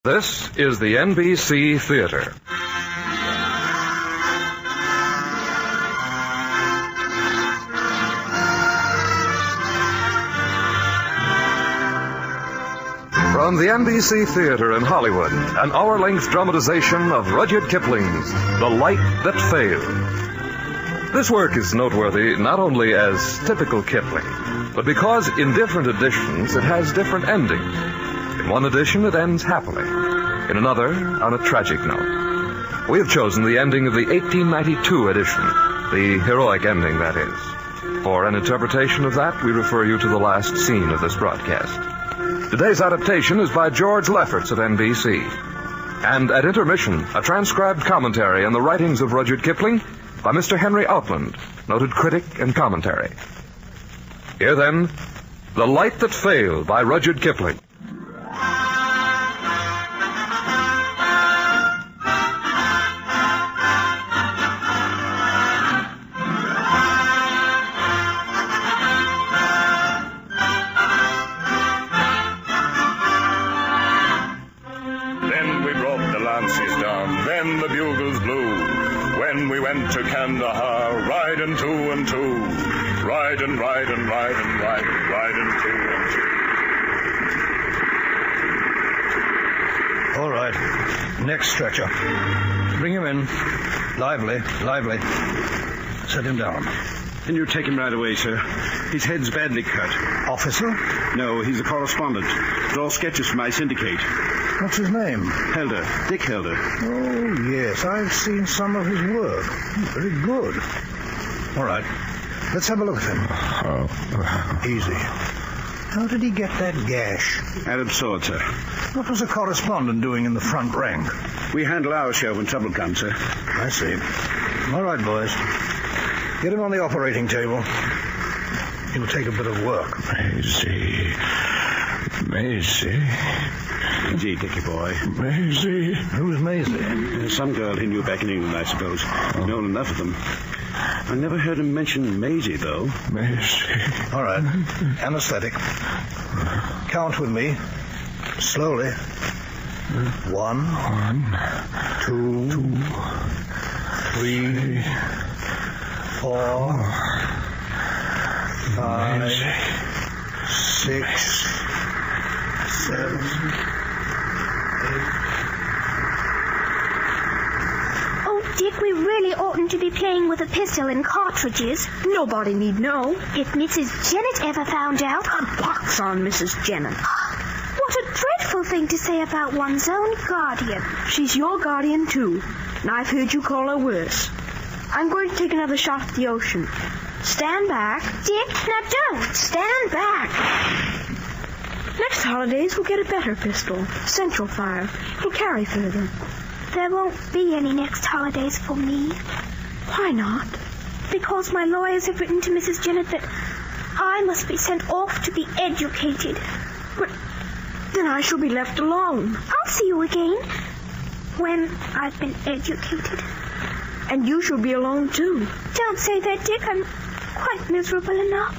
This is the NBC Theater. From the NBC Theater in Hollywood, an hour-length dramatization of Rudyard Kipling's The Light That Failed. This work is noteworthy not only as typical Kipling, but because in different editions it has different endings. In one edition it ends happily, in another on a tragic note. We have chosen the ending of the 1892 edition, the heroic ending, that is. For an interpretation of that, we refer you to the last scene of this broadcast. Today's adaptation is by George Lefferts of NBC. And at intermission, a transcribed commentary on the writings of Rudyard Kipling by Mr. Henry Outland, noted critic and commentary. Here then, The Light That Failed by Rudyard Kipling. Then the bugles blew. When we went to Kandahar, riding two and two. Riding, riding, riding, riding, riding two and two. All right. Next stretcher. Bring him in. Lively, lively. Set him down. Can you take him right away, sir? His head's badly cut. Officer? No, he's a correspondent. Draws sketches for my syndicate. What's his name? Helder. Dick Helder. Oh, yes. I've seen some of his work. Very good. All right. Let's have a look at him. Easy. How did he get that gash? Arab sword, sir. What was a correspondent doing in the front rank? We handle our show when trouble comes, sir. I see. All right, boys. Get him on the operating table. He'll take a bit of work. Maisie. Gee, Dickie boy. Maisie. Who's Maisie? Some girl he knew back in England, I suppose. He'd known enough of them. I never heard him mention Maisie, though. Maisie. All right. Anesthetic. Count with me. Slowly. 1, 2, 3, 4, 5, 6, 7, 8. Oh, Dick, we really oughtn't to be playing with a pistol and cartridges. Nobody need know. If Mrs. Jennett ever found out... A pox on Mrs. Jennett. What a dreadful thing to say about one's own guardian. She's your guardian, too. And I've heard you call her worse. I'm going to take another shot at the ocean. Stand back. Dick, now don't. Stand back. Next holidays, we'll get a better pistol. Central fire. It'll carry further. There won't be any next holidays for me. Why not? Because my lawyers have written to Mrs. Jennett that I must be sent off to be educated. But then I shall be left alone. I'll see you again when I've been educated. And you shall be alone, too. Don't say that, Dick. I'm quite miserable enough.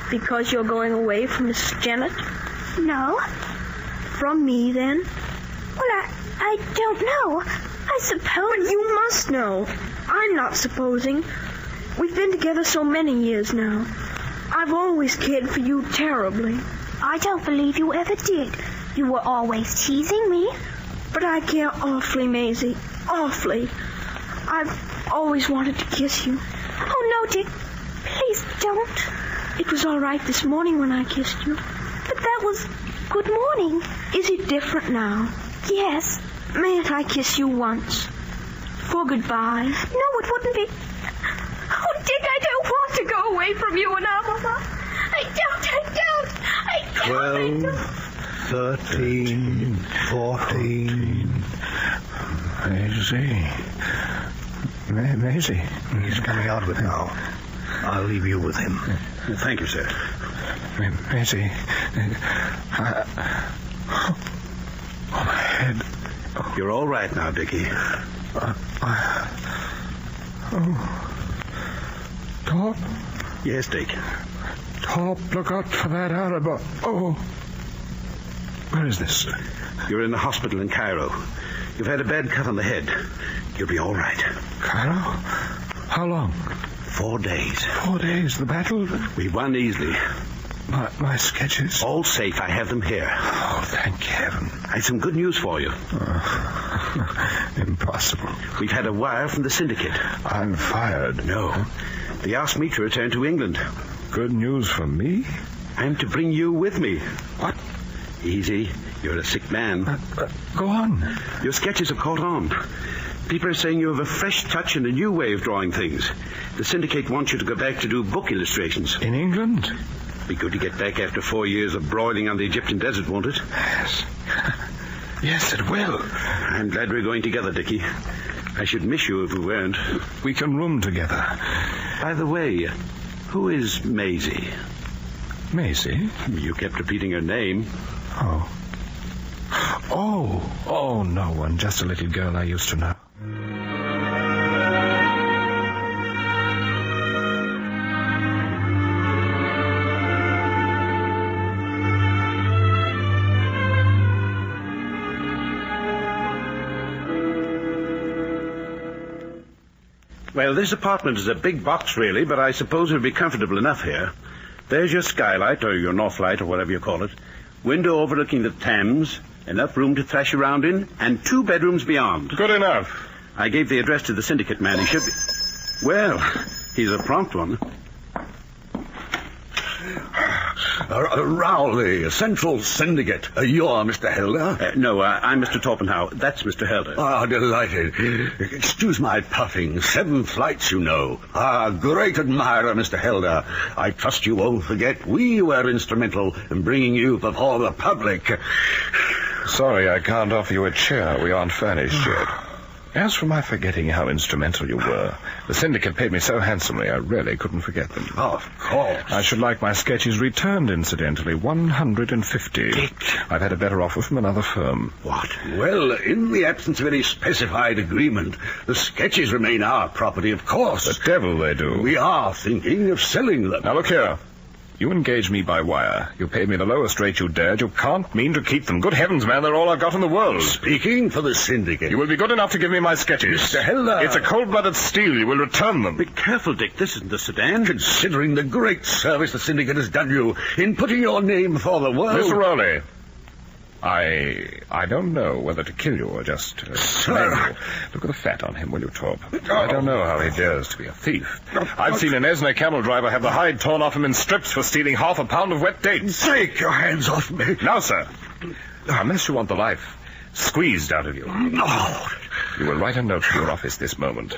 Because you're going away from Mrs. Jennett? No. From me, then? Well, I don't know. I suppose... But you must know. I'm not supposing. We've been together so many years now. I've always cared for you terribly. I don't believe you ever did. You were always teasing me. But I care awfully, Maisie. Awfully. I've always wanted to kiss you. Oh, no, Dick. Please don't. It was all right this morning when I kissed you. But that was good morning. Is it different now? Yes. Mayn't I kiss you once? For goodbye? No, it wouldn't be. Oh, Dick, I don't want to go away from you and our Mama. I don't. 12, 13, 14. Maisie. He's coming out of it now. I'll leave you with him. Thank you, sir. Maisie. My head. You're all right now, Dickie. Top? Yes, Dick. Top, look out for that Arab. Oh. Where is this? You're in the hospital in Cairo. You've had a bad cut on the head. You'll be all right. Cairo? How long? 4 days. 4 days, the battle? We won easily. My sketches? All safe. I have them here. Oh, thank heaven. I had some good news for you. Impossible. We've had a wire from the syndicate. I'm fired. No. They asked me to return to England. Good news for me? I'm to bring you with me. What? Easy. You're a sick man. Go on. Your sketches have caught on. People are saying you have a fresh touch and a new way of drawing things. The syndicate wants you to go back to do book illustrations. In England? Be good to get back after 4 years of broiling on the Egyptian desert, won't it? Yes. Yes, it will. I'm glad we're going together, Dickie. I should miss you if we weren't. We can room together. By the way, who is Maisie? Maisie? You kept repeating her name. Oh, no one. Just a little girl I used to know. Well, this apartment is a big box, really, but I suppose it'll be comfortable enough here. There's your skylight, or your north light, or whatever you call it. Window overlooking the Thames, enough room to thrash around in, and 2 bedrooms beyond. Good enough. I gave the address to the syndicate man. He should be... Well, he's a prompt one. Rowley, Central Syndicate. You're Mr. Helder? No, I'm Mr. Torpenhow. That's Mr. Helder. Ah, delighted. Excuse my puffing. 7 flights, you know. Great admirer, Mr. Helder. I trust you won't forget we were instrumental in bringing you before the public. Sorry, I can't offer you a chair. We aren't furnished yet. As for my forgetting how instrumental you were, the syndicate paid me so handsomely I really couldn't forget them. Of course. I should like my sketches returned, incidentally. 150. Dick. I've had a better offer from another firm. What? Well, in the absence of any specified agreement, the sketches remain our property, of course. The devil they do. We are thinking of selling them. Now, look here. You engaged me by wire. You paid me the lowest rate you dared. You can't mean to keep them. Good heavens, man, they're all I've got in the world. Speaking for the syndicate. You will be good enough to give me my sketches. Mr. Helder. It's a cold-blooded steal. You will return them. Be careful, Dick. This isn't the sedan. Considering the great service the syndicate has done you in putting your name before the world... Mr. Rowley, I don't know whether to kill you or just slay you. Look at the fat on him, will you, Torp? I don't know how he dares to be a thief. I've seen an Esne camel driver have the hide torn off him in strips for stealing 1/2 pound of wet dates. Take your hands off me. Now, sir, unless you want the life squeezed out of you, you will write a note to your office this moment.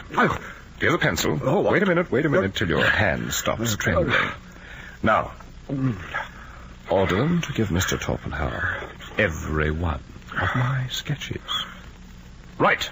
Here's a pencil. Wait a minute till your hand stops trembling. Now, order them to give Mr. Torpenhow every one of my sketches. Right.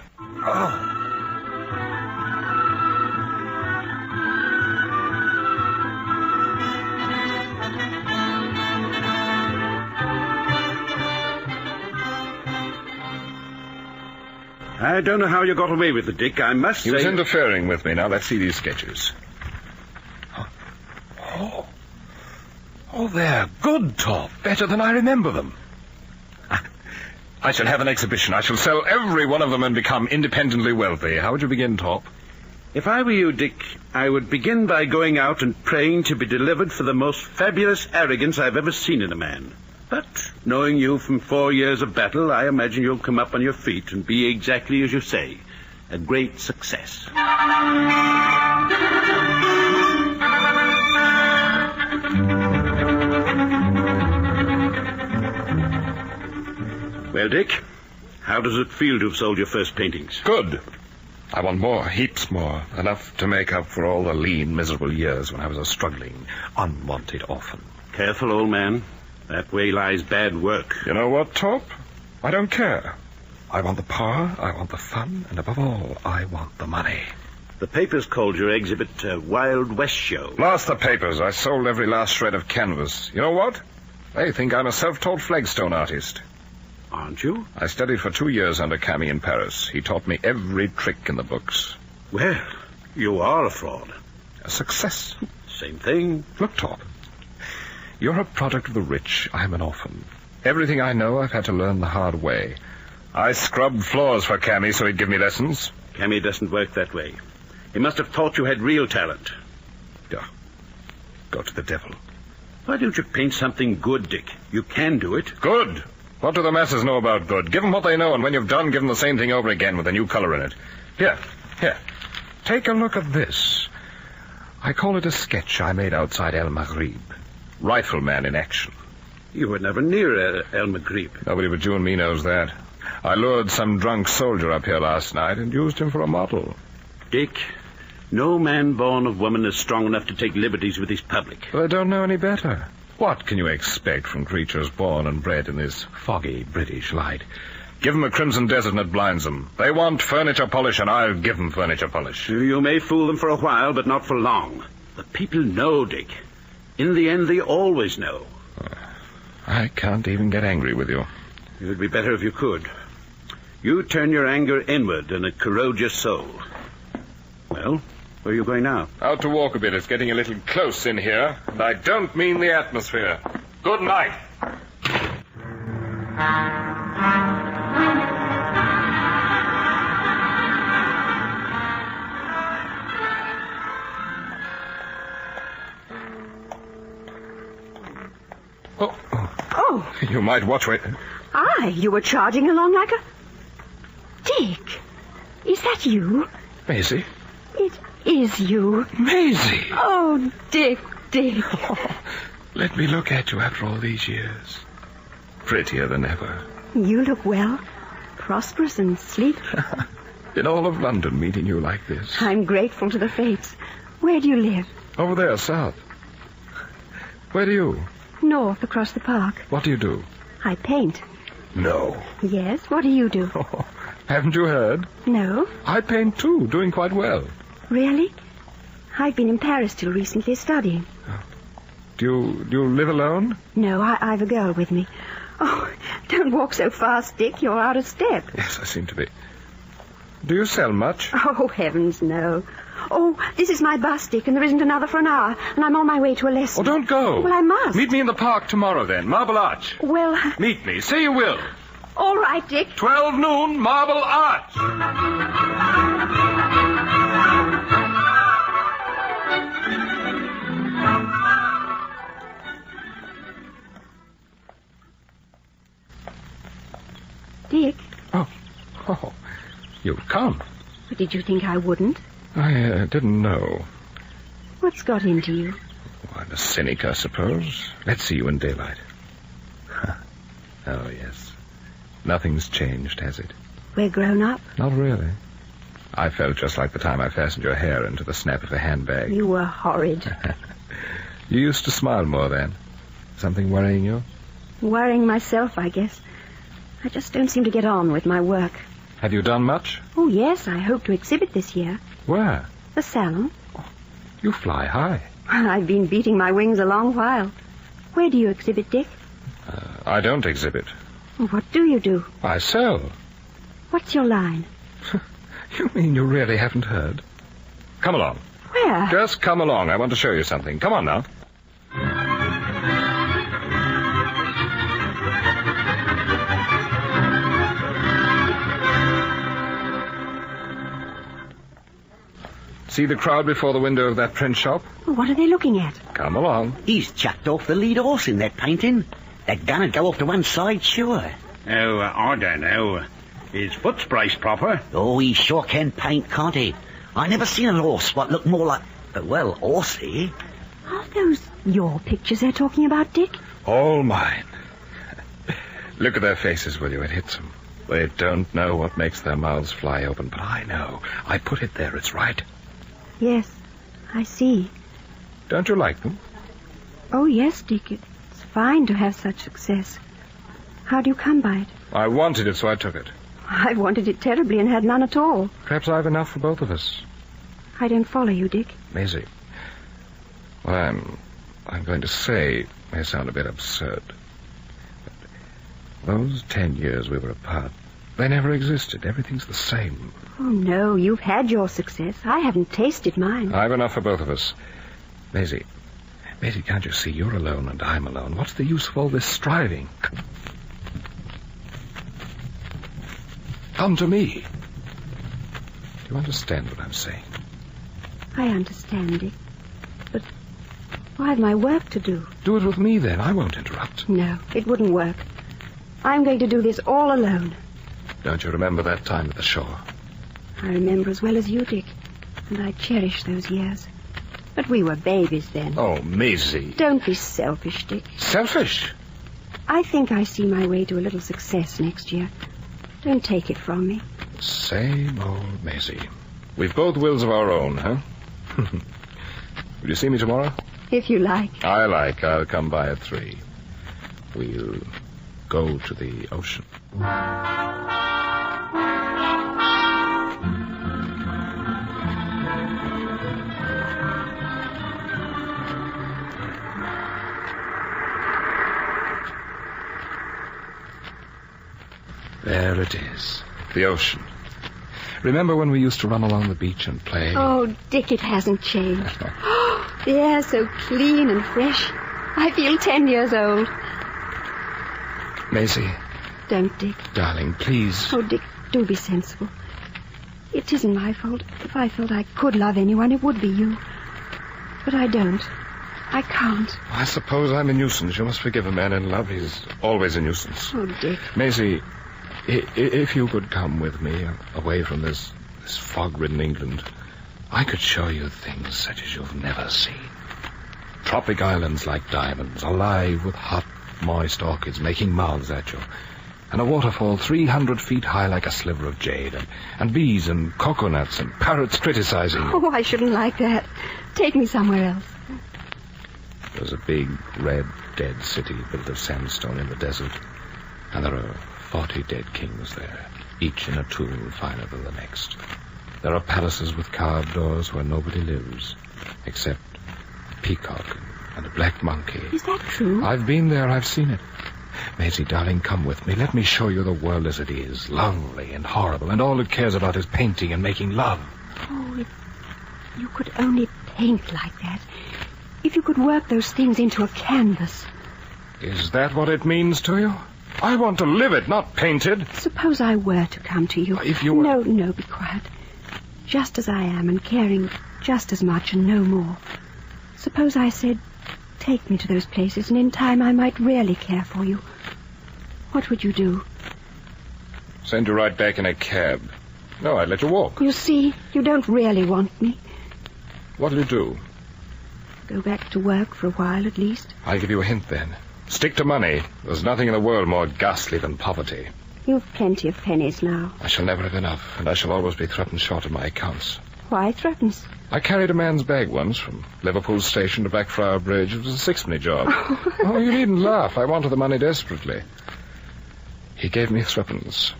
I don't know how you got away with it, Dick. I must say... He was interfering with me. Now, let's see these sketches. Oh, they're good, Torp. Better than I remember them. I shall have an exhibition. I shall sell every one of them and become independently wealthy. How would you begin, Torp? If I were you, Dick, I would begin by going out and praying to be delivered for the most fabulous arrogance I've ever seen in a man. But, knowing you from 4 years of battle, I imagine you'll come up on your feet and be exactly as you say. A great success. Well, Dick, how does it feel to have sold your first paintings? Good. I want more, heaps more. Enough to make up for all the lean, miserable years when I was a struggling, unwanted orphan. Careful, old man. That way lies bad work. You know what, Torp? I don't care. I want the power, I want the fun, and above all, I want the money. The papers called your exhibit a Wild West show. Blast the papers. I sold every last shred of canvas. You know what? They think I'm a self-taught flagstone artist. Aren't you? I studied for 2 years under Camille in Paris. He taught me every trick in the books. Well, you are a fraud. A success. Same thing. Look, Torp. You're a product of the rich. I'm an orphan. Everything I know I've had to learn the hard way. I scrubbed floors for Cammy so he'd give me lessons. Cammy doesn't work that way. He must have thought you had real talent. Oh, go to the devil. Why don't you paint something good, Dick? You can do it. Good. What do the masses know about good? Give them what they know, and when you've done, give them the same thing over again with a new color in it. Here. Take a look at this. I call it a sketch I made outside El Maghrib. Rifleman in action. You were never near El Maghrib. Nobody but you and me knows that. I lured some drunk soldier up here last night and used him for a model. Dick, no man born of woman is strong enough to take liberties with his public. Well, I don't know any better. What can you expect from creatures born and bred in this foggy British light? Give them a crimson desert and it blinds them. They want furniture polish, and I'll give them furniture polish. You may fool them for a while, but not for long. The people know, Dick. In the end, they always know. I can't even get angry with you. It would be better if you could. You turn your anger inward, and it corrodes your soul. Well, where are you going now? Out to walk a bit. It's getting a little close in here, and I don't mean the atmosphere. Good night. Oh, You might watch where... you were charging along like a... Dick, is that you? Maisie? It is you. Maisie! Oh, Dick. Let me look at you after all these years. Prettier than ever. You look well, prosperous and sleek. In all of London, meeting you like this. I'm grateful to the fates. Where do you live? Over there, south. Where do you? North, across the park. What do you do? I paint. No. Yes, what do you do? Oh, haven't you heard? No. I paint too, doing quite well. Really? I've been in Paris till recently studying. Do you live alone? No, I've a girl with me. Oh, don't walk so fast, Dick. You're out of step. Yes, I seem to be. Do you sell much? Oh, heavens, no. Oh, this is my bus, Dick, and there isn't another for an hour, and I'm on my way to a lesson. Oh, don't go. Well, I must. Meet me in the park tomorrow, then. Marble Arch. Well... Meet me. Say you will. All right, Dick. 12 noon, Marble Arch. Dick, Oh, you've come. but did you think I wouldn't? I didn't know. What's got into you? Oh, I'm a cynic, I suppose. Let's see you in daylight. Oh, yes. Nothing's changed, has it? We're grown up. Not really. I felt just like the time I fastened your hair into the snap of a handbag. You were horrid. You used to smile more then. Something worrying you? Worrying myself, I guess. I just don't seem to get on with my work. Have you done much? Oh, yes, I hope to exhibit this year. Where? The salon. You fly high. Well, I've been beating my wings a long while. Where do you exhibit, Dick? I don't exhibit. What do you do? I sell. What's your line? You mean you really haven't heard? Come along. Where? Just come along. I want to show you something. Come on now. See the crowd before the window of that print shop? What are they looking at? Come along. He's chucked off the lead horse in that painting. That gun'll go off to one side, sure. Oh, I don't know. His foot's braced proper. Oh, he sure can paint, can't he? I never seen a horse what looked more like... well, horsey. Are those your pictures they're talking about, Dick? All mine. Look at their faces, will you? It hits them. They don't know what makes their mouths fly open, but I know. I put it there. It's right. Yes, I see. Don't you like them? Oh, yes, Dick. It's fine to have such success. How do you come by it? I wanted it, so I took it. I wanted it terribly and had none at all. Perhaps I've enough for both of us. I don't follow you, Dick. Maisie, what I'm going to say may sound a bit absurd. But those 10 years we were apart, they never existed. Everything's the same. Oh, no, you've had your success. I haven't tasted mine. I've enough for both of us. Maisie, can't you see you're alone and I'm alone? What's the use of all this striving? Come to me. Do you understand what I'm saying? I understand, Dick. But I've my work to do. Do it with me, then. I won't interrupt. No, it wouldn't work. I'm going to do this all alone. Don't you remember that time at the shore? I remember as well as you, Dick. And I cherish those years. But we were babies then. Oh, Maisie. Don't be selfish, Dick. Selfish? I think I see my way to a little success next year. Don't take it from me. Same old Maisie. We've both wills of our own, huh? Will you see me tomorrow? If you like. I like. I'll come by at 3. We'll go to the ocean. There it is. The ocean. Remember when we used to run along the beach and play? Oh, Dick, it hasn't changed. The air's so clean and fresh. I feel 10 years old. Maisie. Don't, Dick. Darling, please. Oh, Dick, do be sensible. It isn't my fault. If I felt I could love anyone, it would be you. But I don't. I can't. I suppose I'm a nuisance. You must forgive a man in love. He's always a nuisance. Oh, Dick. Maisie, if you could come with me away from this fog-ridden England, I could show you things such as you've never seen. Tropic islands like diamonds, alive with hot, moist orchids making mouths at you, and a waterfall 300 feet high like a sliver of jade, and bees and coconuts and parrots criticizing you. Oh, I shouldn't like that. Take me somewhere else. There's a big, red, dead city built of sandstone in the desert, and there are 40 dead kings there, each in a tomb finer than the next. There are palaces with carved doors where nobody lives, except a peacock and a black monkey. Is that true? I've been there, I've seen it. Maisie, darling, come with me. Let me show you the world as it is, lonely and horrible, and all it cares about is painting and making love. Oh, if you could only paint like that. If you could work those things into a canvas. Is that what it means to you? I want to live it, not paint it. Suppose I were to come to you. If you were... No, be quiet. Just as I am and caring just as much and no more. Suppose I said, take me to those places and in time I might really care for you. What would you do? Send you right back in a cab. No, I'd let you walk. You see, you don't really want me. What'll you do? Go back to work for a while at least. I'll give you a hint then. Stick to money. There's nothing in the world more ghastly than poverty. You've plenty of pennies now. I shall never have enough, and I shall always be threatened short of my accounts. Why threatens? I carried a man's bag once from Liverpool Station to Blackfriar Bridge. It was a sixpenny job. Oh, you needn't laugh. I wanted the money desperately. He gave me threepence.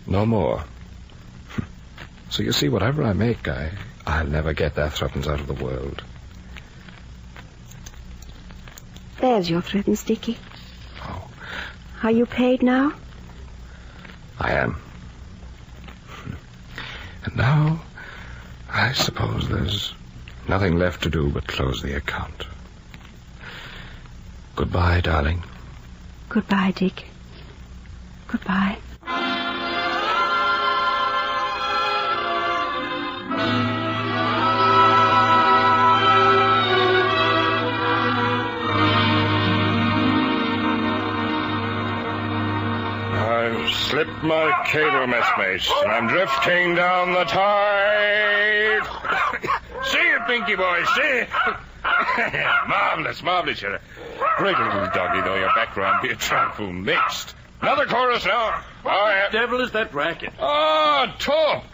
No more. So you see, whatever I make, I'll never get that threepence out of the world. There's your threepence, Dickie. Oh. Are you paid now? I am. And now, I suppose there's nothing left to do but close the account. Goodbye, darling. Goodbye, Dick. Goodbye. Slipped my cable, messmates, and I'm drifting down the tide. See it, Binky boy, see it. Marvelous, you're a great little doggy, though your background be a trifle mixed. Another chorus now. What the devil is that racket? Oh,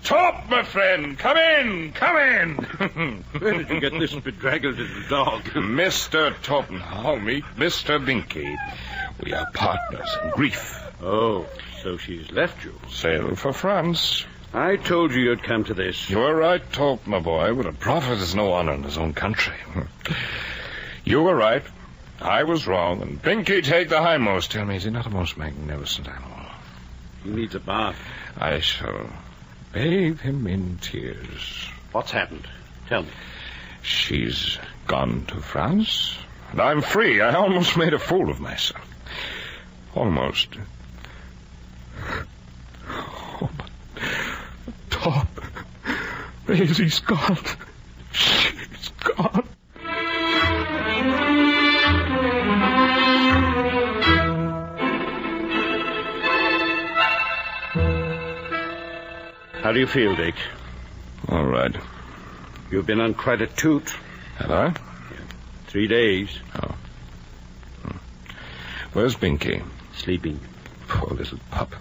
Top, my friend. Come in. Where did you get this bedraggled little dog? Mr. Torpenhow, meet Mr. Binky. We are partners in grief. Oh, so she's left you. Sailed for France. I told you you'd come to this. You were right, Top, my boy, but a prophet has no honor in his own country. You were right. I was wrong, and Binky take the hindmost. Tell me, is he not a most magnificent animal? He needs a bath. I shall bathe him in tears. What's happened? Tell me. She's gone to France, and I'm free. I almost made a fool of myself. Almost. Maisie's gone. She's gone. How do you feel, Dick? All right. You've been on quite a toot. Have I? 3 days. Oh. Where's Binky? Sleeping. Poor little pup.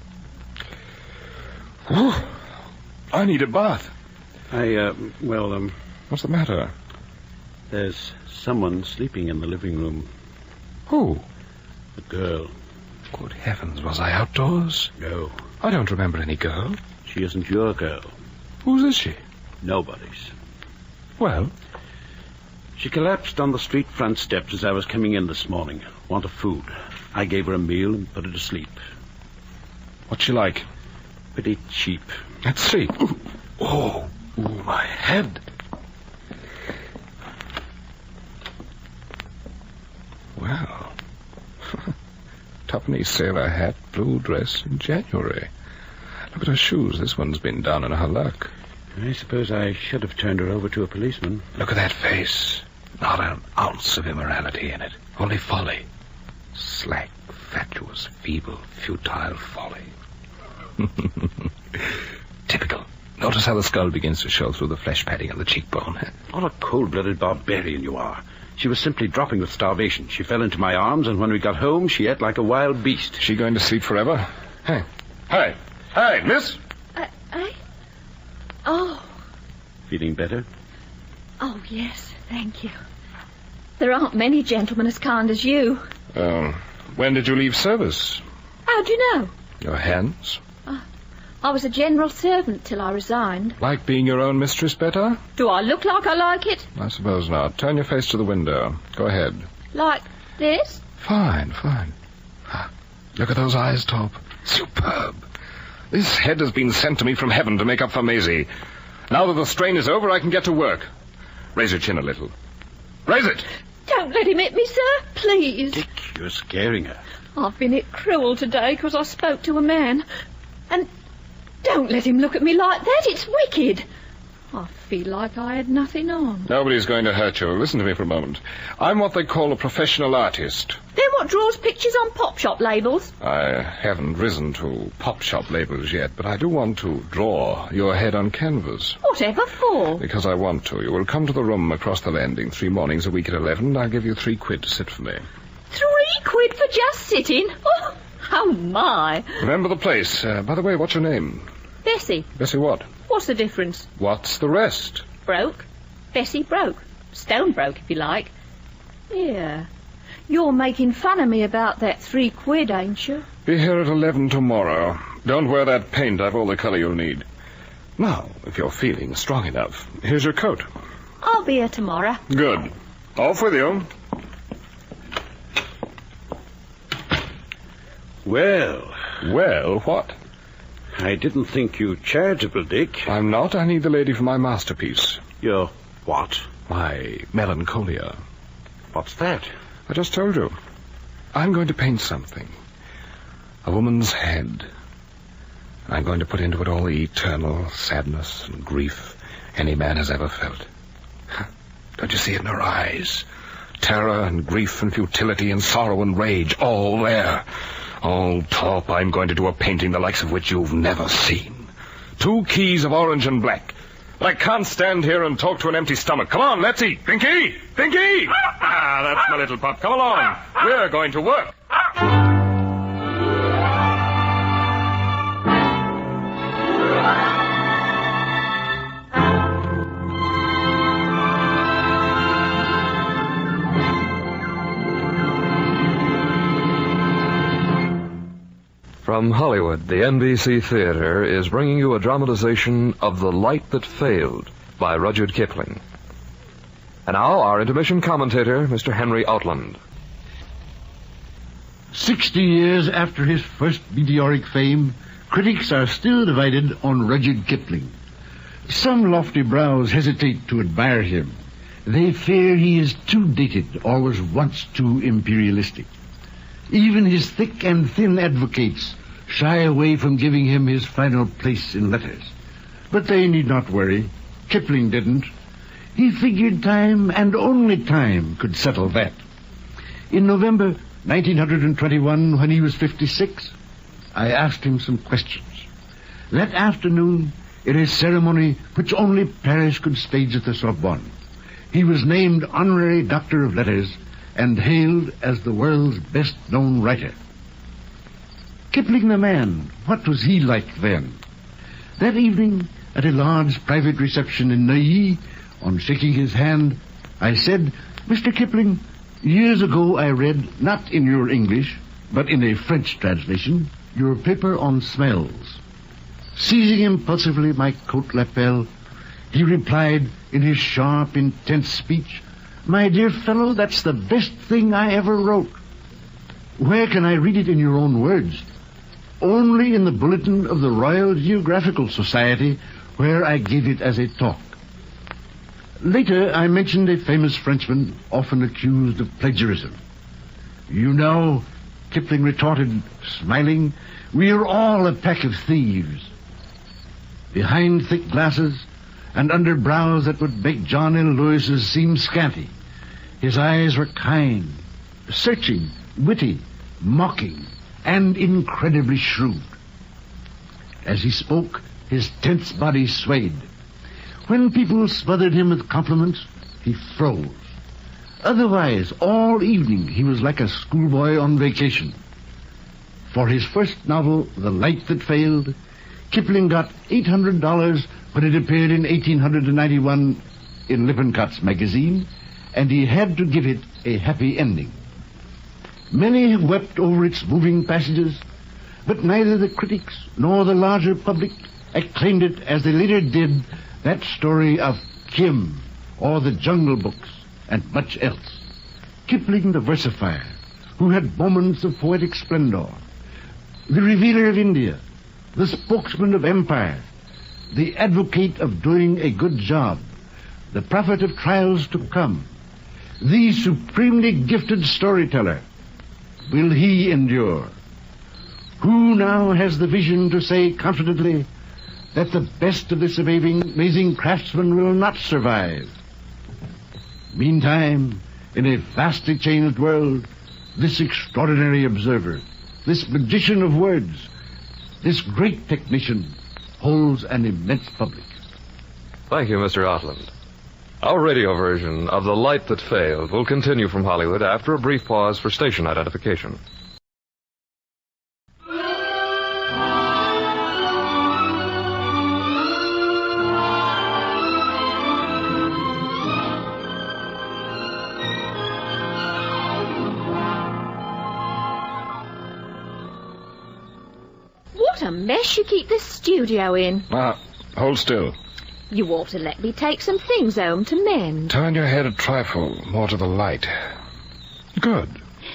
Whew. I need a bath. What's the matter? There's someone sleeping in the living room. Who? A girl. Good heavens, was I outdoors? No. I don't remember any girl. She isn't your girl. Whose is she? Nobody's. Well? She collapsed on the street front steps as I was coming in this morning. Wanted food. I gave her a meal and put her to sleep. What's she like? Pretty cheap. Let's see. Ooh, my head. Well, twopenny sailor hat, blue dress in January. Look at her shoes. This one's been down in her luck. I suppose I should have turned her over to a policeman. Look at that face. Not an ounce of immorality in it. Only folly. Slack, fatuous, feeble, futile folly. Typical. Notice how the skull begins to show through the flesh padding of the cheekbone. What a cold-blooded barbarian you are. She was simply dropping with starvation. She fell into my arms, and when we got home, she ate like a wild beast. Is she going to sleep forever? Hey. Hey. Hey, miss. Oh. Feeling better? Oh, yes, thank you. There aren't many gentlemen as kind as you. When did you leave service? How do you know? Your hands? I was a general servant till I resigned. Like being your own mistress better? Do I look like I like it? I suppose not. Turn your face to the window. Go ahead. Like this? Fine. Look at those eyes, Top. Superb. This head has been sent to me from heaven to make up for Maisie. Now that the strain is over, I can get to work. Raise your chin a little. Raise it! Don't let him hit me, sir. Please. Dick, you're scaring her. I've been hit cruel today because I spoke to a man. And don't let him look at me like that. It's wicked. I feel like I had nothing on. Nobody's going to hurt you. Listen to me for a moment. I'm what they call a professional artist. Then what draws pictures on pop shop labels? I haven't risen to pop shop labels yet, but I do want to draw your head on canvas. Whatever for? Because I want to. You will come to the room across the landing 3 mornings a week at 11, and I'll give you £3 to sit for me. £3 for just sitting? Oh, my. Remember the place. By the way, what's your name? Bessie. Bessie what? What's the difference? What's the rest? Broke. Bessie broke. Stone broke, if you like. Yeah. You're making fun of me about that £3, ain't you? Be here at 11 tomorrow. Don't wear that paint. I've all the colour you'll need. Now, if you're feeling strong enough, here's your coat. I'll be here tomorrow. Good. Off with you. Well, what? I didn't think you charitable, Dick. I'm not. I need the lady for my masterpiece. Your what? My melancholia. What's that? I just told you. I'm going to paint something. A woman's head. I'm going to put into it all the eternal sadness and grief any man has ever felt. Don't you see it in her eyes? Terror and grief and futility and sorrow and rage, all there. Oh, Top, I'm going to do a painting the likes of which you've never seen. 2 keys of orange and black. But I can't stand here and talk to an empty stomach. Come on, let's eat. Pinky! Pinky! That's my little pup. Come along. We're going to work. From Hollywood, the NBC Theater is bringing you a dramatization of The Light That Failed by Rudyard Kipling. And now, our intermission commentator, Mr. Henry Outland. 60 years after his first meteoric fame, critics are still divided on Rudyard Kipling. Some lofty brows hesitate to admire him. They fear he is too dated or was once too imperialistic. Even his thick and thin advocates shy away from giving him his final place in letters. But they need not worry. Kipling didn't. He figured time, and only time, could settle that. In November 1921, when he was 56, I asked him some questions. That afternoon, in a ceremony which only Paris could stage at the Sorbonne, he was named Honorary Doctor of Letters and hailed as the world's best-known writer. Kipling the man, what was he like then? That evening, at a large private reception in Neuilly, on shaking his hand, I said, "Mr. Kipling, years ago I read, not in your English, but in a French translation, your paper on smells." Seizing impulsively my coat lapel, he replied in his sharp, intense speech, "My dear fellow, that's the best thing I ever wrote." "Where can I read it in your own words?" "Only in the Bulletin of the Royal Geographical Society, where I gave it as a talk." Later, I mentioned a famous Frenchman often accused of plagiarism. "You know," Kipling retorted, smiling, "we are all a pack of thieves." Behind thick glasses and under brows that would make John L. Lewis's seem scanty, his eyes were kind, searching, witty, mocking, and incredibly shrewd. As he spoke, his tense body swayed. When people smothered him with compliments, he froze. Otherwise, all evening, he was like a schoolboy on vacation. For his first novel, The Light That Failed, Kipling got $800 when it appeared in 1891 in Lippincott's magazine, and he had to give it a happy ending. Many have wept over its moving passages, but neither the critics nor the larger public acclaimed it as they later did that story of Kim, or the Jungle Books, and much else. Kipling the versifier, who had moments of poetic splendor, the revealer of India, the spokesman of empire, the advocate of doing a good job, the prophet of trials to come, the supremely gifted storyteller. Will he endure? Who now has the vision to say confidently that the best of this amazing craftsman will not survive? Meantime, in a vastly changed world, this extraordinary observer, this magician of words, this great technician holds an immense public. Thank you, Mr. Outland. Our radio version of The Light That Failed will continue from Hollywood after a brief pause for station identification. What a mess you keep this studio in. Hold still. You ought to let me take some things home to mend. Turn your head a trifle more to the light. Good.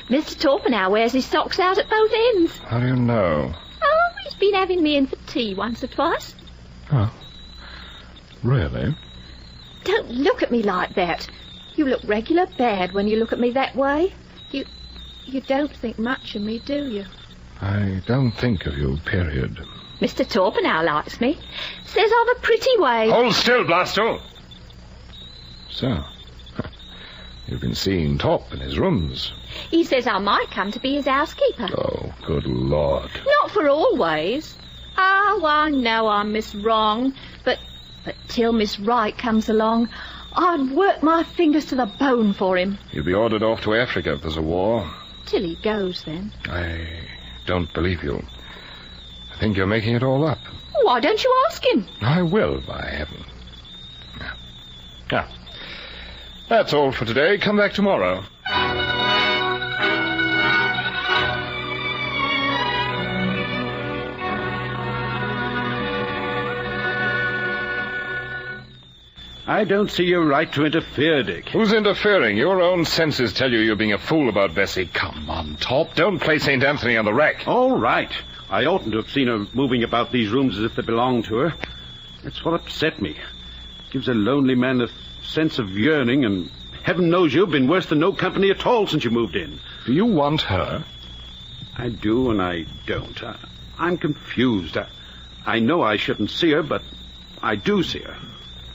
Mr. Torpenhow wears his socks out at both ends. How do you know? Oh, he's been having me in for tea once or twice. Oh. Really? Don't look at me like that. You look regular bad when you look at me that way. You don't think much of me, do you? I don't think of you, period. Mr. Torpenhow likes me. Says I've a pretty way. Hold still, Blasto. So, you've been seeing Top in his rooms. He says I might come to be his housekeeper. Oh, good Lord. Not for always. Oh, I know I'm Miss Wrong, but till Miss Right comes along, I'd work my fingers to the bone for him. You'll be ordered off to Africa if there's a war. Till he goes, then. I don't believe you. I think you're making it all up. Why don't you ask him? I will, by heaven. Yeah. That's all for today. Come back tomorrow. I don't see your right to interfere, Dick. Who's interfering? Your own senses tell you you're being a fool about Bessie. Come on, Top. Don't play St. Anthony on the rack. All right. I oughtn't to have seen her moving about these rooms as if they belonged to her. That's what upset me. Gives a lonely man a sense of yearning, and heaven knows you've been worse than no company at all since you moved in. Do you want her? I do and I don't. I'm confused. I know I shouldn't see her, but I do see her.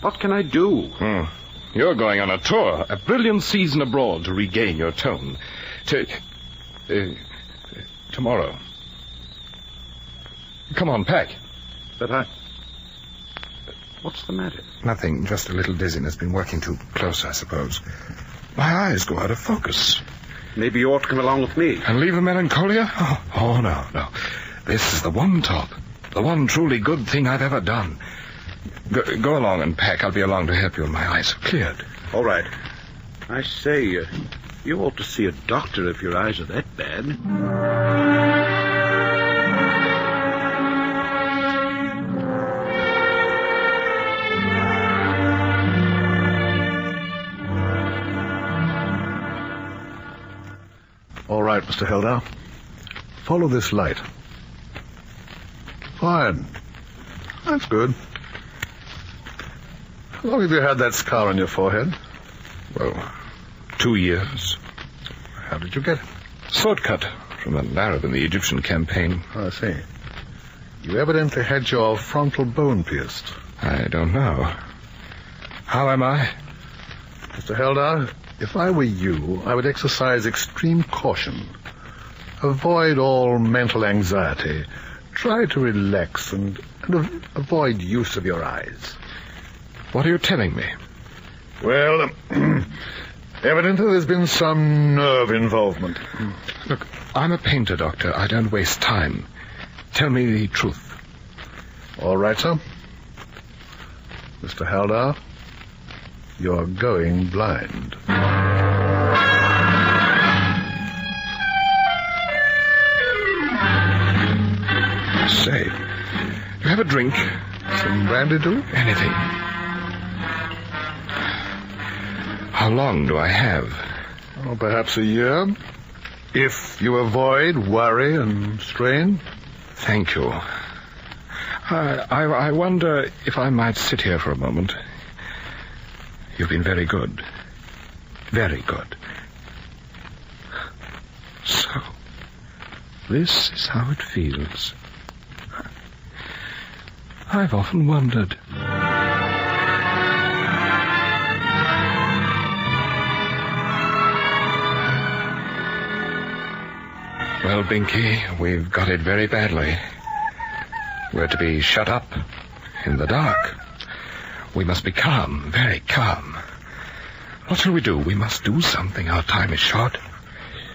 What can I do? You're going on a tour, a brilliant season abroad to regain your tone. Tomorrow. Come on, pack. But what's the matter? Nothing, just a little dizziness. Been working too close, I suppose. My eyes go out of focus. Maybe you ought to come along with me. And leave the melancholia? Oh, no. This is the one top, the one truly good thing I've ever done. Go along and pack. I'll be along to help you when my eyes are cleared. All right. I say, you ought to see a doctor if your eyes are that bad. All right, Mr. Helder. Follow this light. Fine. That's good. How long have you had that scar on your forehead? Well, 2 years. How did you get it? Sword cut from an Arab in the Egyptian campaign. I see. You evidently had your frontal bone pierced. I don't know. How am I? Mr. Helder, if I were you, I would exercise extreme caution. Avoid all mental anxiety. Try to relax and avoid use of your eyes. What are you telling me? Well, evidently there's been some nerve involvement. Look, I'm a painter, Doctor. I don't waste time. Tell me the truth. All right, sir. Mr. Helder, you're going blind. Say, you have a drink? Some brandy, too? Anything. How long do I have? Oh, perhaps a year. If you avoid worry and strain. Thank you. I wonder if I might sit here for a moment. You've been very good. Very good. So, this is how it feels. I've often wondered. Well, Binky, we've got it very badly. We're to be shut up in the dark. We must be calm, very calm. What shall we do? We must do something. Our time is short.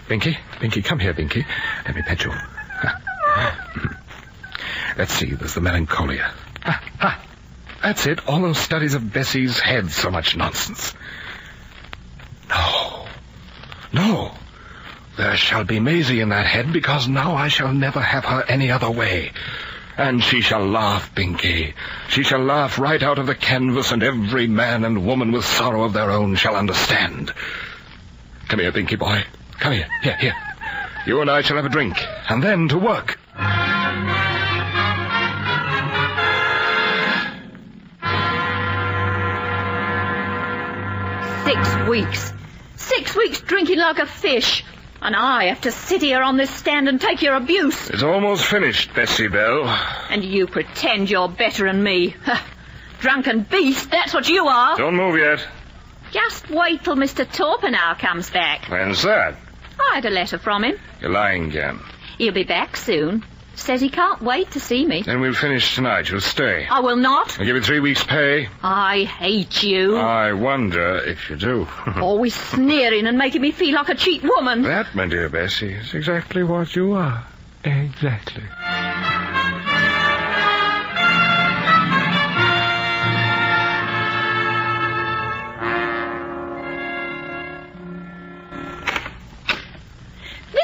Binky, come here, Binky. Let me pet you. Let's see, there's the melancholia. That's it. All those studies of Bessie's head, so much nonsense. No. There shall be Maisie in that head, because now I shall never have her any other way. And she shall laugh, Binky. She shall laugh right out of the canvas, and every man and woman with sorrow of their own shall understand. Come here, Binky boy. Come here. Here. You and I shall have a drink, and then to work. 6 weeks. 6 weeks drinking like a fish. And I have to sit here on this stand and take your abuse. It's almost finished, Bessie Bell. And you pretend you're better than me. Drunken beast, that's what you are. Don't move yet. Just wait till Mr. Torpenhow comes back. When's that? I had a letter from him. You're lying again. He'll be back soon. Says he can't wait to see me. Then we'll finish tonight. You'll stay. I will not. I'll give you 3 weeks' pay. I hate you. I wonder if you do. Always sneering and making me feel like a cheap woman. That, my dear Bessie, is exactly what you are. Exactly.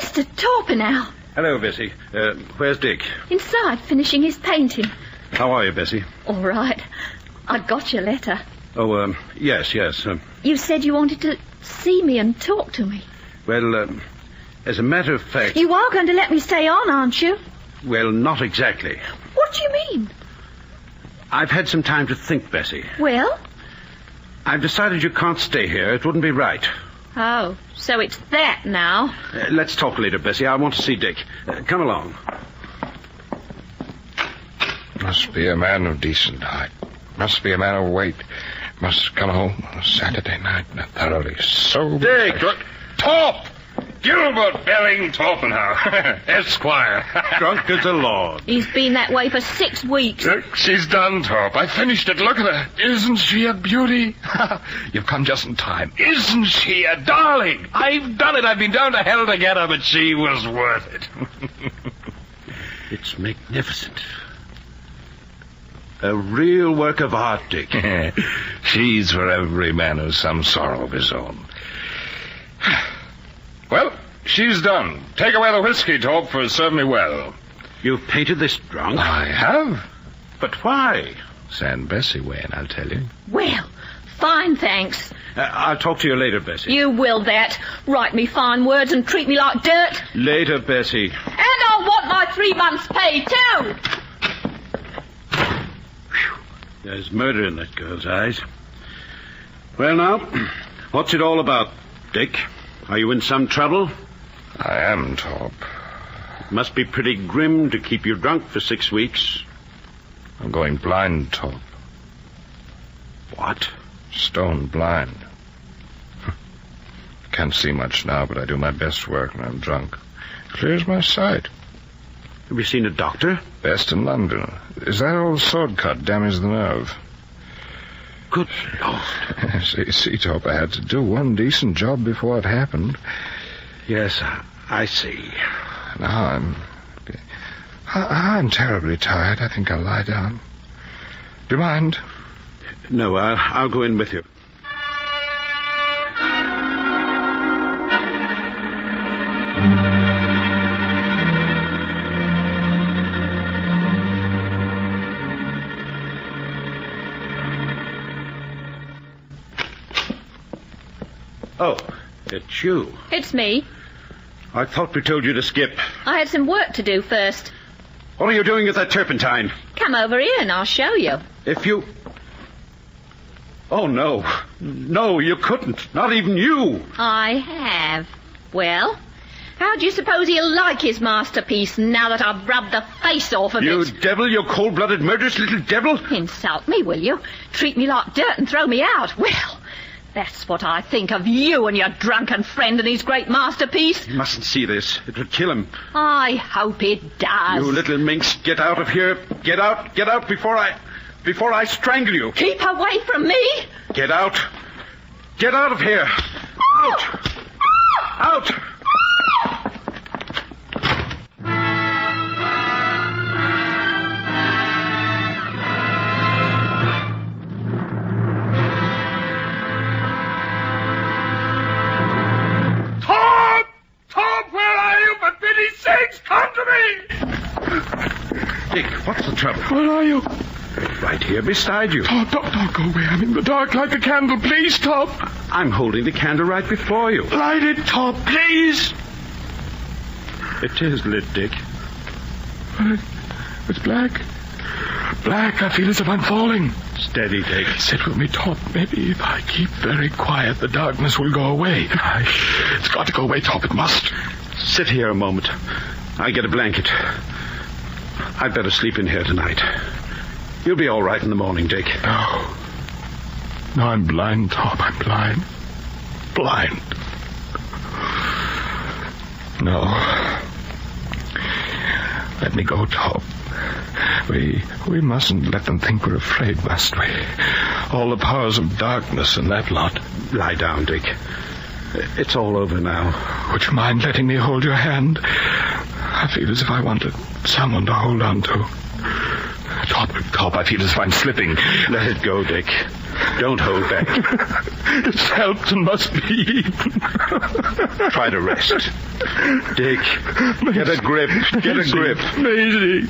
Mr. Torpenhow. Hello, Bessie. Where's Dick? Inside, finishing his painting. How are you, Bessie? All right. I got your letter. Oh, yes. You said you wanted to see me and talk to me. Well, as a matter of fact... You are going to let me stay on, aren't you? Well, not exactly. What do you mean? I've had some time to think, Bessie. Well? I've decided you can't stay here. It wouldn't be right. Oh, so it's that now. Let's talk later, Bessie. I want to see Dick. Come along. Must be a man of decent height. Must be a man of weight. Must come home on a Saturday night and thoroughly sober. Dick! Top! Gilbert Belling Torpenhow, Esquire. Drunk as a lord. He's been that way for 6 weeks. She's done, Torp. I finished it. Look at her. Isn't she a beauty? You've come just in time. Isn't she a darling? I've done it. I've been down to hell to get her, but she was worth it. It's magnificent. A real work of art, Dick. She's for every man who's some sorrow of his own. Well, she's done. Take away the whiskey, Torp, for it served me well. You've painted this drunk? I have. But why? Send Bessie away, and I'll tell you. Well, fine, thanks. I'll talk to you later, Bessie. You will that. Write me fine words and treat me like dirt. Later, Bessie. And I'll want my 3 months' pay, too. There's murder in that girl's eyes. Well, now, what's it all about, Dick? Are you in some trouble? I am, Torp. It must be pretty grim to keep you drunk for 6 weeks. I'm going blind, Torp. What? Stone blind. Can't see much now, but I do my best work when I'm drunk. Clears my sight. Have you seen a doctor? Best in London. Is that old sword cut damaged the nerve? Good Lord. See, Torp, I had to do one decent job before it happened. Yes, I see. Now I'm terribly tired. I think I'll lie down. Do you mind? No, I'll go in with you. Oh, it's you. It's me. I thought we told you to skip. I had some work to do first. What are you doing with that turpentine? Come over here and I'll show you. If you... Oh, no. No, you couldn't. Not even you. I have. Well, how do you suppose he'll like his masterpiece now that I've rubbed the face off of You it? devil, you cold-blooded, murderous little devil. Insult me, will you? Treat me like dirt and throw me out. Well... that's what I think of you and your drunken friend and his great masterpiece. He mustn't see this. It would kill him. I hope it does. You little minx, get out of here. Get out before I strangle you. Keep away from me. Get out. Get out of here. Out. Out. Dick, what's the trouble? Where are you? Right here beside you. Torp, don't go away. I'm in the dark. Light the candle, please, Torp. I'm holding the candle right before you. Light it, Torp, please. It is lit, Dick. It's black. Black. I feel as if I'm falling. Steady, Dick. Sit with me, Torp. Maybe if I keep very quiet, the darkness will go away. It's got to go away, Torp. It must. Sit here a moment. I get a blanket. I'd better sleep in here tonight. You'll be all right in the morning, Dick. No. No, I'm blind, Torp. I'm blind. Blind. No. Let me go, Torp. We mustn't let them think we're afraid, must we? All the powers of darkness and that lot. Lie down, Dick. It's all over now. Would you mind letting me hold your hand? I feel as if I wanted someone to hold on to. Torp, I feel as if I'm slipping. Let it go, Dick. Don't hold back. It's helped and must be eaten. Try to rest. Dick, get a grip. Get a grip. Maisie.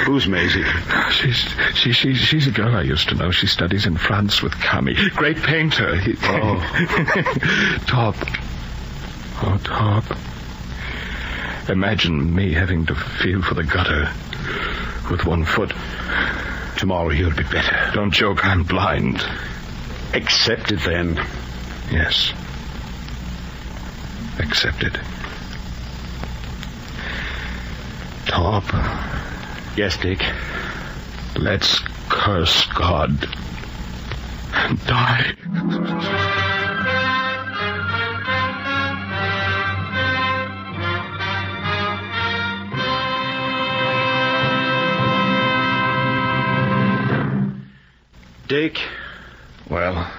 Who's Maisie? She's a girl I used to know. She studies in France with Kami. Great painter. Torp. Oh, Torp. Imagine me having to feel for the gutter with one foot. Tomorrow you'll be better. Don't joke, I'm blind. Accept it then. Yes. Accepted. Torp. Yes, Dick. Let's curse God and die. Dick. Well?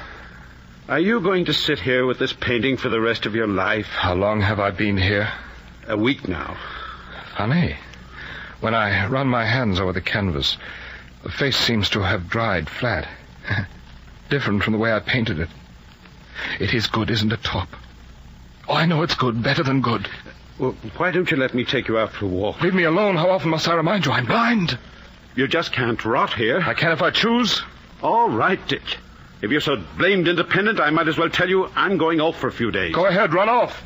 Are you going to sit here with this painting for the rest of your life? How long have I been here? A week now. Funny. When I run my hands over the canvas, the face seems to have dried flat. Different from the way I painted it. It is good, isn't it, Top? Oh, I know it's good. Better than good. Well, why don't you let me take you out for a walk? Leave me alone. How often must I remind you? I'm blind. You just can't rot here. I can if I choose. All right, Dick. If you're so blamed independent, I might as well tell you I'm going off for a few days. Go ahead, run off.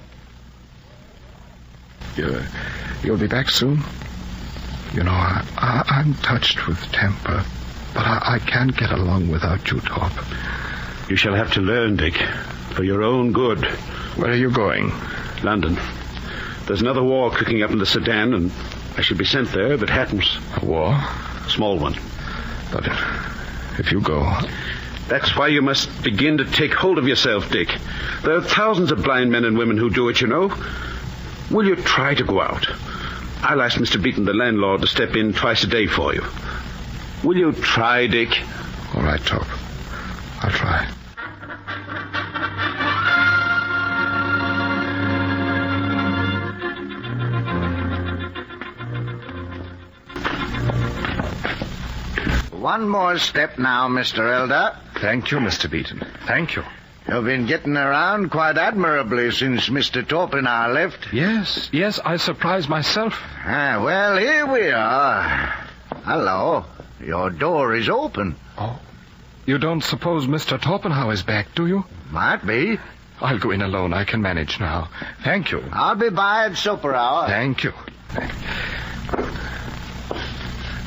You'll be back soon? You know, I'm touched with temper, but I can't get along without you, Top. You shall have to learn, Dick, for your own good. Where are you going? London. There's another war cooking up in the Sudan, and I should be sent there if it happens. A war? A small one. But if you go... That's why you must begin to take hold of yourself, Dick. There are thousands of blind men and women who do it, you know. Will you try to go out? I'll ask Mr. Beaton, the landlord, to step in twice a day for you. Will you try, Dick? All right, Top. I'll try. One more step now, Mr. Elder. Thank you, Mr. Beaton. Thank you. You've been getting around quite admirably since Mr. Torpenhow left. Yes, I surprised myself. Well, here we are. Hello. Your door is open. Oh. You don't suppose Mr. Torpenhow is back, do you? Might be. I'll go in alone. I can manage now. Thank you. I'll be by at supper hour. Thank you.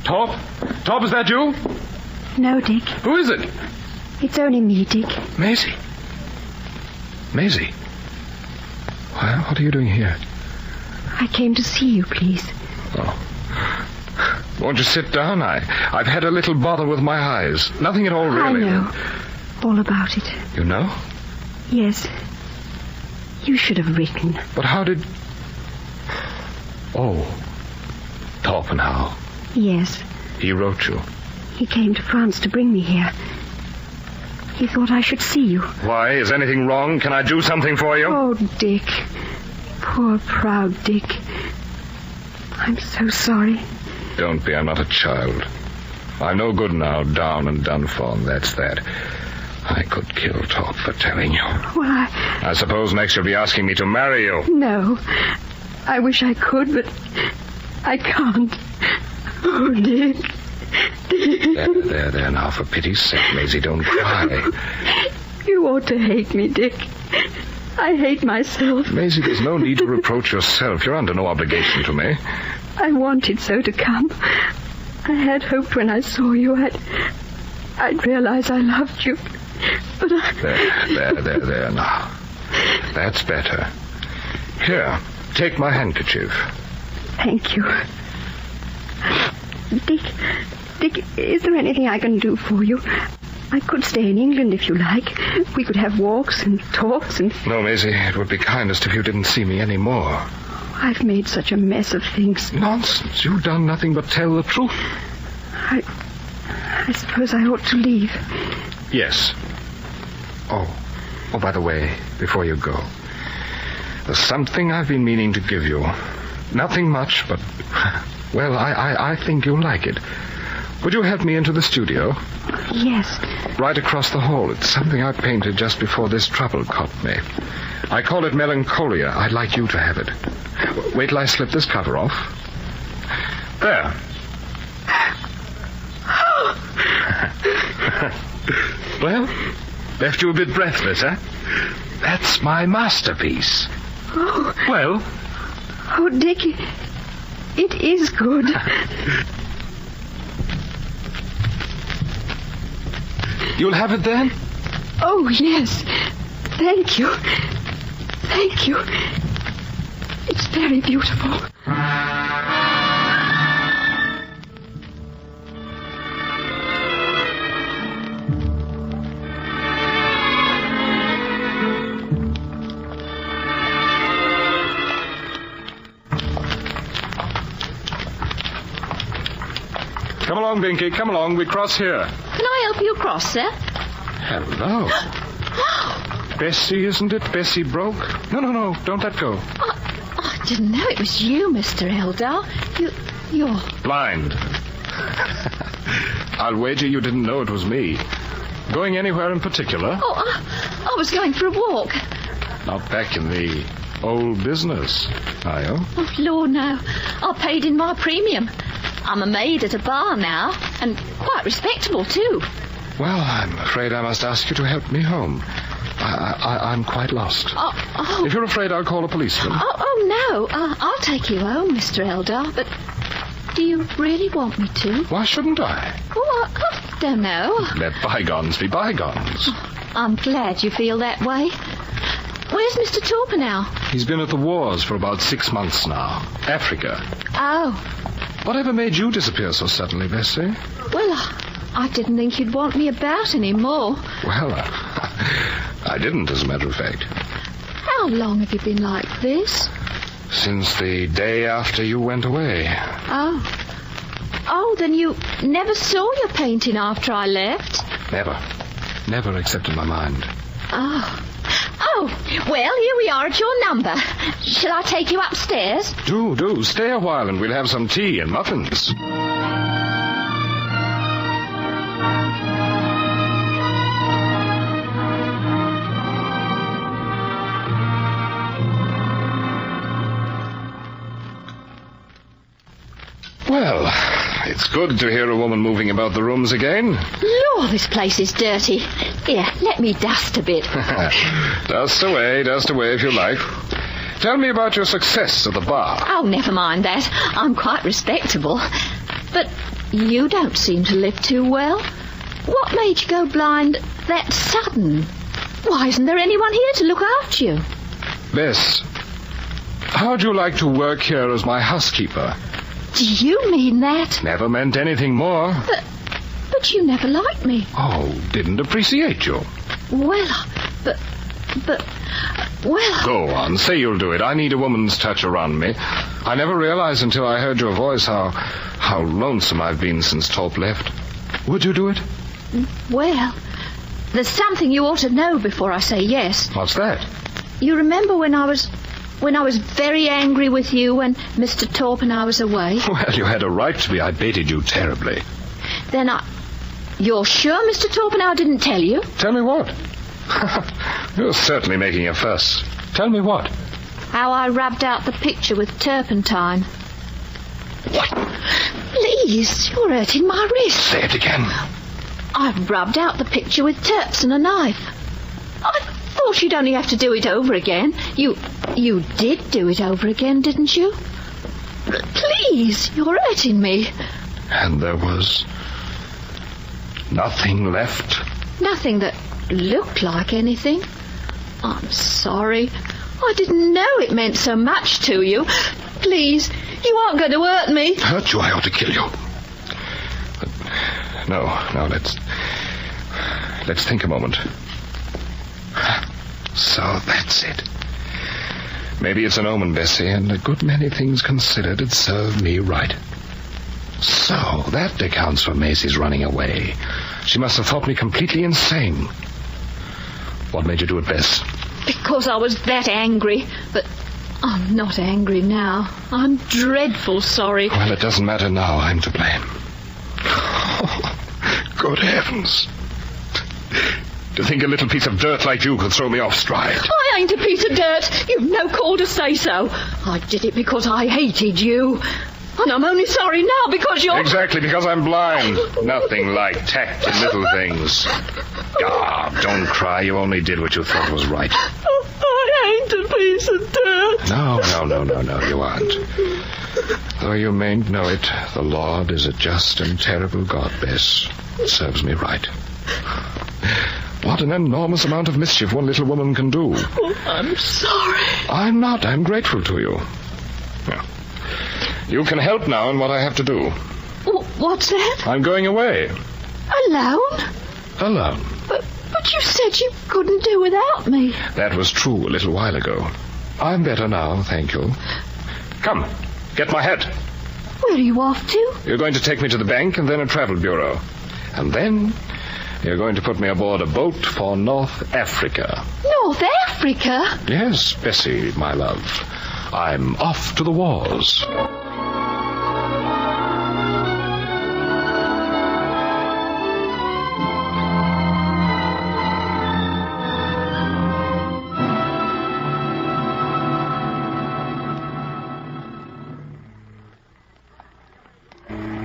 Top? Top, is that you? No, Dick. Who is it? It's only me, Dick. Maisie. Maisie? Well, what are you doing here? I came to see you, please. Oh. Won't you sit down? I've had a little bother with my eyes. Nothing at all, really. I know. All about it. You know? Yes. You should have written. But how did... Oh. Torpenhow. Yes. He wrote you. He came to France to bring me here. He thought I should see you. Why? Is anything wrong? Can I do something for you? Oh, Dick. Poor, proud Dick. I'm so sorry. Don't be. I'm not a child. I'm no good now, down and done for, and that's that. I could kill Top for telling you. Well, I suppose next you'll be asking me to marry you. No. I wish I could, but I can't. Oh, Dick. There, now, for pity's sake, Maisie, don't cry. You ought to hate me, Dick. I hate myself. Maisie, there's no need to reproach yourself. You're under no obligation to me. I wanted so to come. I had hoped when I saw you I'd realize I loved you. But There, now. That's better. Here, take my handkerchief. Thank you. Dick, is there anything I can do for you? I could stay in England if you like. We could have walks and talks and... No, Maisie, it would be kindest if you didn't see me anymore. I've made such a mess of things. Nonsense. You've done nothing but tell the truth. I suppose I ought to leave. Yes. Oh, by the way, before you go, there's something I've been meaning to give you. Nothing much, but... Well, I think you'll like it. Would you help me into the studio? Yes. Right across the hall. It's something I painted just before this trouble caught me. I call it Melancholia. I'd like you to have it. Wait till I slip this cover off. There. Well, left you a bit breathless, huh? That's my masterpiece. Oh. Well? Oh, Dick, it is good. You'll have it then? Oh, yes. Thank you. Thank you. It's very beautiful. Come along, Binky. Come along. We cross here. Can I help you across, sir? Hello. Bessie, isn't it? Bessie Broke? No. Don't let go. I didn't know it was you, Mr. Eldar. You're... Blind. I'll wager you didn't know it was me. Going anywhere in particular? Oh, I was going for a walk. Not back in the old business, are you? Oh, Lord, no. I paid in my premium. I'm a maid at a bar now, and quite respectable, too. Well, I'm afraid I must ask you to help me home. I'm quite lost. Oh. If you're afraid, I'll call a policeman. Oh, no. I'll take you home, Mr. Eldar, but do you really want me to? Why shouldn't I? Oh, I don't know. Let bygones be bygones. I'm glad you feel that way. Where's Mr. Torpenhow? He's been at the wars for about 6 months now. Africa. Oh. Whatever made you disappear so suddenly, Bessie? Well, I didn't think you'd want me about anymore. Well, I didn't, as a matter of fact. How long have you been like this? Since the day after you went away. Oh, then you never saw your painting after I left? Never except in my mind. Oh, well, here we are at your number. Shall I take you upstairs? Do. Stay a while and we'll have some tea and muffins. Well, it's good to hear a woman moving about the rooms again. Lord, this place is dirty. Here, let me dust a bit. Dust away if you like. Tell me about your success at the bar. Oh, never mind that. I'm quite respectable. But you don't seem to live too well. What made you go blind that sudden? Why isn't there anyone here to look after you? Bess, how'd you like to work here as my housekeeper? Do you mean that? Never meant anything more. But you never liked me. Oh, didn't appreciate you. Well. Go on, say you'll do it. I need a woman's touch around me. I never realized until I heard your voice how lonesome I've been since Torp left. Would you do it? Well, there's something you ought to know before I say yes. What's that? You remember when I was very angry with you when Mr. Torp and I was away? Well, you had a right to be. I baited you terribly. Then You're sure Mr. Torpenhow didn't tell you? Tell me what? You're certainly making a fuss. Tell me what? How I rubbed out the picture with turpentine. What? Please, you're hurting my wrist. Say it again. I rubbed out the picture with turps and a knife. I thought you'd only have to do it over again. You did do it over again, didn't you? Please, you're hurting me. And there was nothing left? Nothing that looked like anything. I'm sorry. I didn't know it meant so much to you. Please, you aren't going to hurt me. Hurt you? I ought to kill you. But no, let's think a moment. So that's it. Maybe it's an omen, Bessie, and a good many things considered, it served me right. So that accounts for Maisie's running away. She must have thought me completely insane. What made you do it, Bess? Because I was that angry, but I'm not angry now. I'm dreadful sorry. Well, it doesn't matter now. I'm to blame. Good heavens. To think a little piece of dirt like you could throw me off stride. I ain't a piece of dirt. You've no call to say so. I did it because I hated you. And I'm only sorry now because you're... Exactly, because I'm blind. Nothing like tact in little things. Don't cry. You only did what you thought was right. I ain't a piece of dirt. No, you aren't. Though you mayn't know it, the Lord is a just and terrible God, Bess. It serves me right. What an enormous amount of mischief one little woman can do. Oh, I'm sorry. I'm not. I'm grateful to you. Well, you can help now in what I have to do. What's that? I'm going away. Alone? Alone. But you said you couldn't do without me. That was true a little while ago. I'm better now, thank you. Come, get my hat. Where are you off to? You're going to take me to the bank and then a travel bureau. And then you're going to put me aboard a boat for North Africa. North Africa? Yes, Bessie, my love. I'm off to the wars.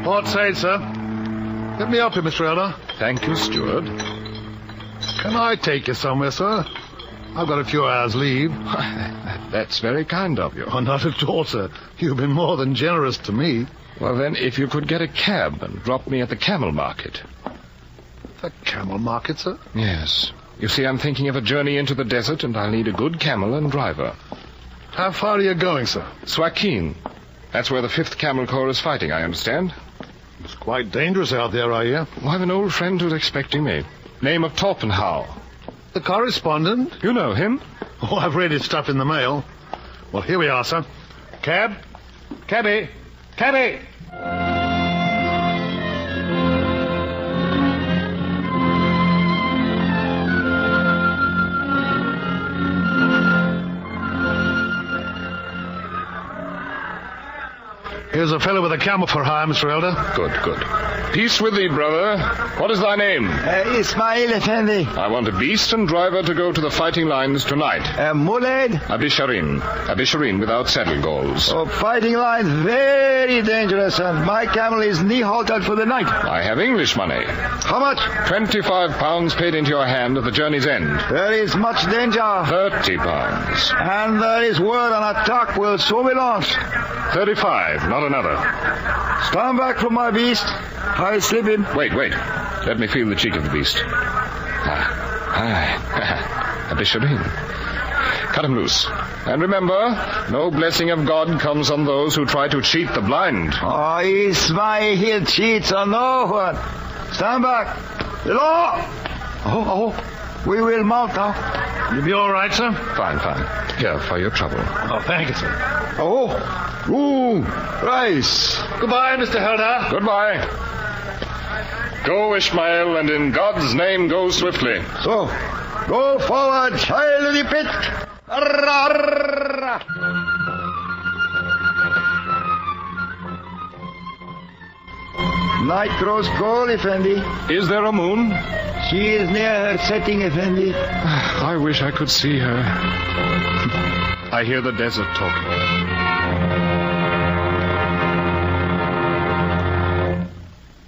Port side, sir. Get me up here, Mr. Elder. Thank you, steward. Can I take you somewhere, sir? I've got a few hours' leave. That's very kind of you. Oh, not at all, sir. You've been more than generous to me. Well, then, if you could get a cab and drop me at the camel market. The camel market, sir? Yes. You see, I'm thinking of a journey into the desert, and I'll need a good camel and driver. How far are you going, sir? Suakin. That's where the 5th Camel Corps is fighting, I understand. It's quite dangerous out there, I hear. Well, I have an old friend who's expecting me. Name of Torpenhow. The correspondent? You know him? Oh, I've read his stuff in the mail. Well, here we are, sir. Cab? Cabby! Cabby! Here's a fellow with a camel for hire, Mr. Elder. Good. Peace with thee, brother. What is thy name? Ismail Effendi. I want a beast and driver to go to the fighting lines tonight. Muled? Abisharin without saddle galls. Oh, fighting lines, very dangerous, and my camel is knee-haltered for the night. I have English money. How much? 25 pounds paid into your hand at the journey's end. There is much danger. 30 pounds. And there is word an attack will soon be launched. 35, not another. Stand back from my beast. I slip him. Wait. Let me feel the cheek of the beast. Abisharin. Cut him loose. And remember, no blessing of God comes on those who try to cheat the blind. Oh, Ismail cheats on no one. Stand back. The law. Oh, we will mount now. You'll be all right, sir? Fine. Here, for your trouble. Oh, thank you, sir. Rice. Goodbye, Mr. Helder. Goodbye. Go, Ishmael, and in God's name go swiftly. So, go forward, child of the pit. Night grows cold, Effendi. Is there a moon? She is near her setting, Effendi. I wish I could see her. I hear the desert talking.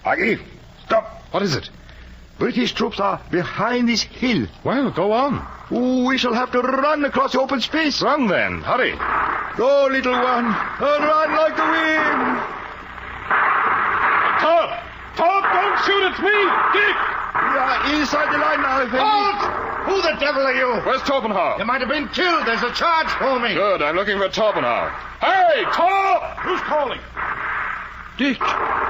Aggie, stop. What is it? British troops are behind this hill. Well, go on. We shall have to run across the open space. Run then. Hurry. Go, little one. Run like the wind. Top, don't shoot at me. Dick. We are inside the line now, Effendi. Halt! Who the devil are you? Where's Torpenhow? You might have been killed. There's a charge for me. Good, I'm looking for Torpenhow. Hey, Torp! Who's calling? Dick.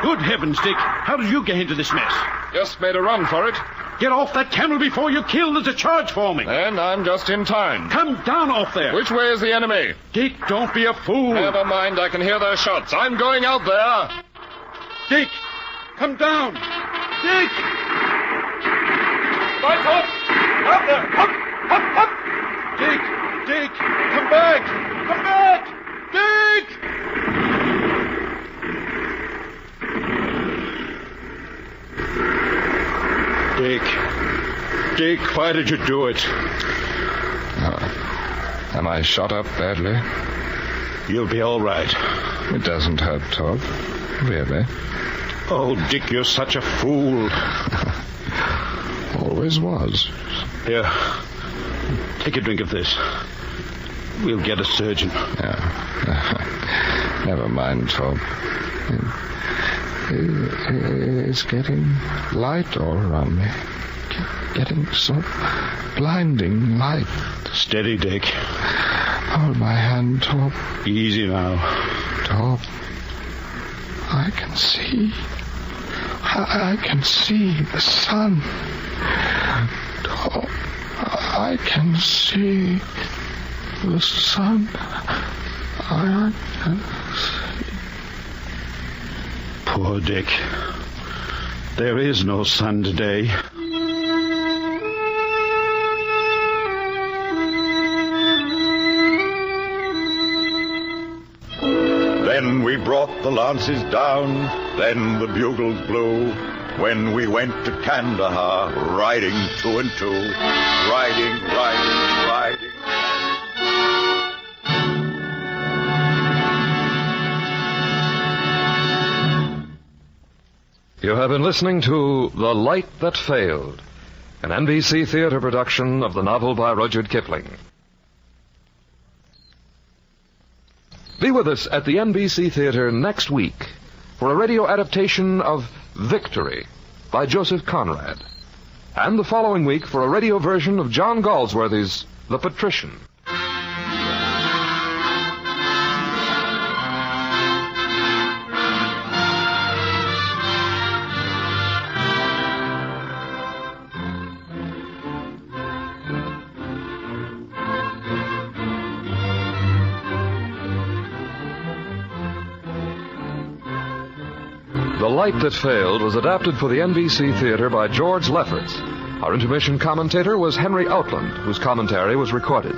Good heavens, Dick. How did you get into this mess? Just made a run for it. Get off that camel before you're killed. There's a charge for me. And I'm just in time. Come down off there. Which way is the enemy? Dick, don't be a fool. Never mind, I can hear their shots. I'm going out there. Dick, come down. Dick! Right up! Up there! Up! Dick, come back! Come back! Dick! Dick, why did you do it? Am I shot up badly? You'll be all right. It doesn't hurt, Torp. Really? Oh, Dick, you're such a fool. Always was. Here, take a drink of this. We'll get a surgeon. Yeah. Never mind, Torp. It's getting light all around me. Getting so blinding light. Steady, Dick. Hold my hand, Torp. Easy now. Torp, I can see. I can see the sun. Torp, I can see the sun. I can see. Poor Dick. There is no sun today. Then we brought the lances down, then the bugles blew, when we went to Kandahar, riding 2 and 2, riding. You have been listening to The Light That Failed, an NBC theater production of the novel by Rudyard Kipling. Be with us at the NBC Theater next week for a radio adaptation of Victory by Joseph Conrad, and the following week for a radio version of John Galsworthy's The Patrician. The Light That Failed was adapted for the NBC Theater by George Lefferts. Our intermission commentator was Henry Outland, whose commentary was recorded.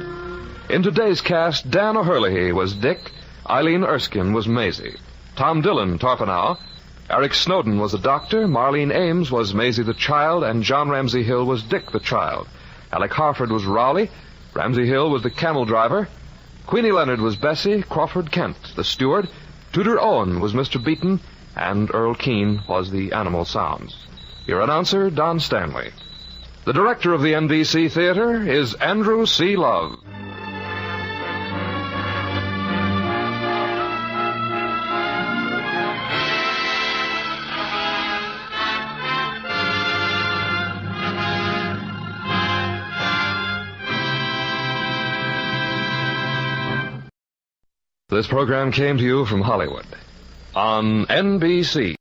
In today's cast, Dan O'Hurley was Dick, Eileen Erskine was Maisie, Tom Dillon, Torpenhow, Eric Snowden was the doctor, Marlene Ames was Maisie the child, and John Ramsey Hill was Dick the child. Alec Harford was Rowley, Ramsey Hill was the camel driver, Queenie Leonard was Bessie, Crawford Kent the steward, Tudor Owen was Mr. Beaton, and Earl Keane was the animal sounds. Your announcer, Don Stanley. The director of the NBC Theater is Andrew C. Love. This program came to you from Hollywood on NBC.